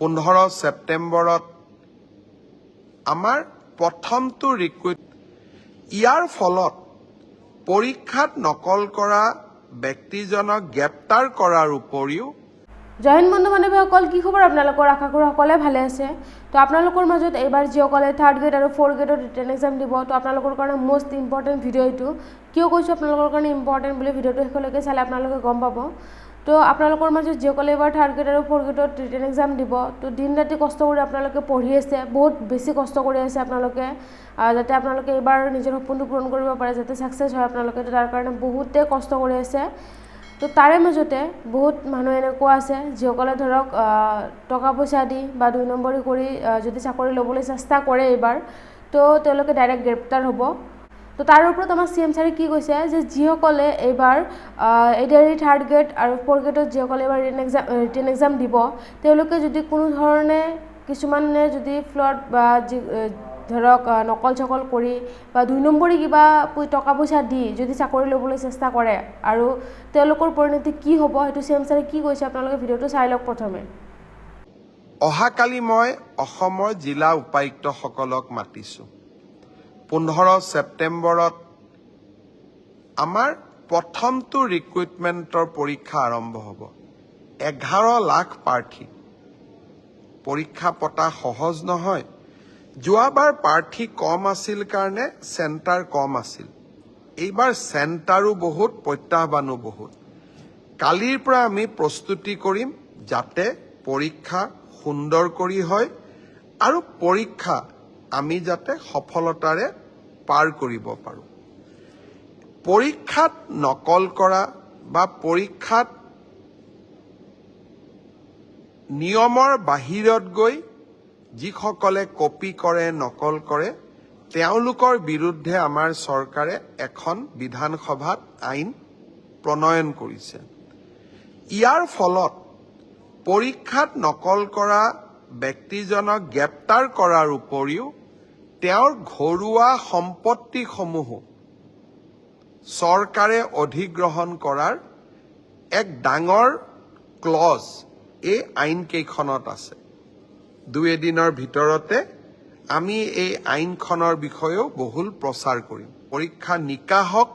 15 ছেপ্টেম্বৰত আমাৰ প্ৰথমটো ৰিক্ৰুইট ইয়াৰ ফলত পৰীক্ষাত নকল কৰা ব্যক্তিজনক গ্ৰেপ্তাৰ কৰাৰ উপৰিও জয় হিন্দ বন্ধু বান্ধৱীসকল, কি খবৰ আপোনালোকৰ? আশা কৰোঁ সকলোৱে ভালে আছে। তো আপোনালোকৰ মাজত এইবাৰ যিসকলে 3rd গ্ৰেড আৰু 4th গ্ৰেডৰ ৰিটেন এক্সাম দিব, তো আপোনালোকৰ কাৰণে মোষ্ট ইম্পৰ্টেণ্ট ভিডিঅ' এইটো। কিয় কৈছোঁ আপোনালোকৰ কাৰণে ইম্পৰ্টেণ্ট বুলি? ভিডিঅ'টো শেষলৈকে চালে আপোনালোকে গম পাব। তো আপোনালোকৰ মাজত যিসকলে এইবাৰ 3rd গ্ৰেড আৰু 4th গ্ৰেডৰ ৰিটেন এক্সাম দিব, তো দিন ৰাতি কষ্ট কৰি আপোনালোকে পঢ়ি আছে, বহুত বেছি কষ্ট কৰি আছে আপোনালোকে, যাতে আপোনালোকে এইবাৰ নিজৰ সপোনটো পূৰণ কৰিব পাৰে, যাতে ছাকচেছ হয় আপোনালোকে। তো তাৰ কাৰণে বহুতে কষ্ট কৰি আছে। তো তাৰে মাজতে বহুত মানুহ এনেকুৱা আছে যিসকলে ধৰক টকা পইচা দি বা 2 নম্বৰী কৰি যদি চাকৰি ল'বলৈ চেষ্টা কৰে এইবাৰ, তো তেওঁলোকে ডাইৰেক্ট গ্ৰেপ্তাৰ হ'ব। তো তাৰ ওপৰত আমাৰ CM ছাৰে কি কৈছে যে যিসকলে এইবাৰ ADRE 3rd গ্ৰেড আৰু 4th গ্ৰেডত যিসকলে এইবাৰ ৰিটেন এক্সাম দিব, তেওঁলোকে যদি কোনো ধৰণে কিছুমানে যদি ফ্লড বা ধৰক নকল চকল কৰি বা 2 নম্বৰী কিবা টকা পইচা দি যদি চাকৰি ল'বলৈ চেষ্টা কৰে, আৰু তেওঁলোকৰ পৰিণতি কি হ'ব সেইটো CM ছাৰে কি কৈছে আপোনালোকে ভিডিঅ'টো চাই লওক প্ৰথমে। অহাকালি মই অসমৰ জিলা উপায়ুক্তসকলক মাতিছোঁ। 15 ছেপ্টেম্বৰত আমাৰ প্ৰথমটো ৰিক্ৰুইটমেণ্টৰ পৰীক্ষা আৰম্ভ হ'ব। 11 লাখ প্ৰাৰ্থী। পৰীক্ষা পতা সহজ নহয়। যোৱাবাৰ প্ৰাৰ্থী কম আছিল কাৰণে চেণ্টাৰ কম আছিল। এইবাৰ চেণ্টাৰো বহুত, প্ৰত্যাহ্বানো বহুত। কালিৰ পৰা আমি প্ৰস্তুতি কৰিম যাতে পৰীক্ষা সুন্দৰ কৰি হয় আৰু পৰীক্ষা আমি যাতে সফলতাৰে পাৰ কৰিব পাৰোঁ। পৰীক্ষাত নকল কৰা বা পৰীক্ষাত নিয়মৰ বাহিৰত গৈ যিসকলে কপি কৰে, নকল কৰে, তেওঁলোকৰ বিৰুদ্ধে আমাৰ চৰকাৰে এখন বিধানসভাত আইন প্ৰণয়ন কৰিছে। ইয়াৰ ফলত পৰীক্ষাত নকল কৰা ব্যক্তিজনক গ্ৰেপ্তাৰ কৰাৰ উপৰিও তেওঁৰ ঘৰুৱা সম্পত্তিসমূহো চৰকাৰে অধিগ্ৰহণ কৰাৰ এক ডাঙৰ ক্লজ এই আইনকেইখনত আছে। 2 এদিনৰ ভিতৰতে আমি এই আইনখনৰ বিষয়েও বহুল প্ৰচাৰ কৰিম। পৰীক্ষা নিকা হওক,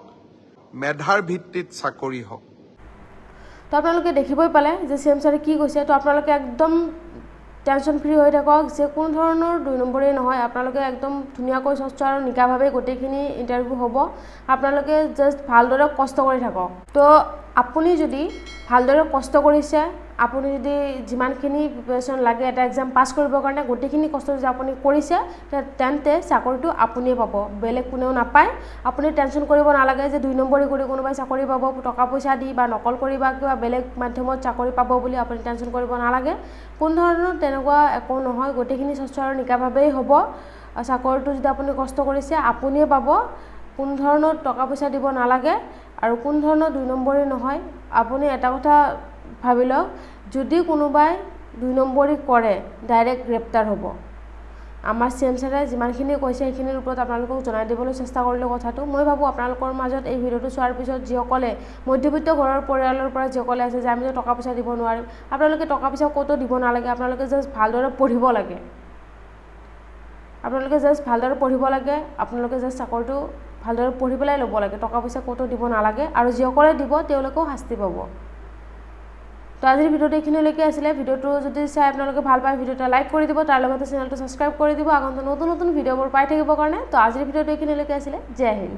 মেধাৰ ভিত্তিত চাকৰি হওক। তো আপোনালোকে দেখিবই পালে যে CM ছাৰে কি কৈছে। তো আপোনালোকে একদম টেনশ্যন ফ্ৰী হৈ থাকক, যে কোনো ধৰণৰ 2 নম্বৰেই নহয়, আপোনালোকে একদম ধুনীয়াকৈ স্বচ্ছ আৰু নিকাভাৱে গোটেইখিনি ইণ্টাৰভিউ হ'ব। আপোনালোকে জাষ্ট ভালদৰে কষ্ট কৰি থাকক। তো আপুনি যদি ভালদৰে কষ্ট কৰিছে, আপুনি যদি যিমানখিনি প্ৰিপাৰেশ্যন লাগে এটা এক্সাম পাছ কৰিবৰ কাৰণে গোটেইখিনি কষ্ট যদি আপুনি কৰিছে, তেন্তে চাকৰিটো আপুনিয়ে পাব, বেলেগ কোনেও নাপায়। আপুনি টেনশ্যন কৰিব নালাগে যে 2 নম্বৰী কৰি কোনোবাই চাকৰি পাব, টকা পইচা দি বা নকল কৰি বা কিবা বেলেগ মাধ্যমত চাকৰি পাব বুলি আপুনি টেনশ্যন কৰিব নালাগে। কোনো ধৰণৰ তেনেকুৱা একো নহয়, গোটেইখিনি স্বচ্ছ আৰু নিকাভাৱেই হ'ব। চাকৰিটো যদি আপুনি কষ্ট কৰিছে আপুনিয়ে পাব, কোনো ধৰণৰ টকা পইচা দিব নালাগে আৰু কোনো ধৰণৰ 2 নম্বৰী নহয়। আপুনি এটা কথা ভাবি লওক, যদি কোনোবাই 2 নম্বৰী কৰে ডাইৰেক্ট গ্ৰেপ্তাৰ হ'ব। আমাৰ CM ছাৰে যিমানখিনি কৈছে সেইখিনিৰ ওপৰত আপোনালোকক জনাই দিবলৈ চেষ্টা কৰিলোঁ কথাটো। মই ভাবোঁ আপোনালোকৰ মাজত এই ভিডিঅ'টো চোৱাৰ পিছত যিসকলে মধ্যবিত্ত ঘৰৰ পৰিয়ালৰ পৰা যিসকলে আছে যে আমি টকা পইচা দিব নোৱাৰিম, আপোনালোকে টকা পইচা ক'তো দিব নালাগে। আপোনালোকে জাষ্ট ভালদৰে পঢ়িব লাগে। আপোনালোকে জাষ্ট চাকৰিটো ভালদৰে পঢ়ি পেলাই ল'ব লাগে। টকা পইচা ক'তো দিব নালাগে, আৰু যিসকলে দিব তেওঁলোকেও শাস্তি পাব। তো আজিৰ ভিডিঅ'টো এইখিনিলৈকে আছিলে। ভিডিঅ'টো যদি চাই আপোনালোকে ভাল পায়, ভিডিঅ'টো লাইক কৰি দিব, তাৰ লগতে চেনেলটো ছাবস্ক্ৰাইব কৰি দিব আগন্তুক নতুন ভিডিঅ'বোৰ পাই থাকিবৰ কাৰণে। তো আজিৰ ভিডিঅ'টো এইখিনিলৈকে আছিলে। জয় হিন্দ।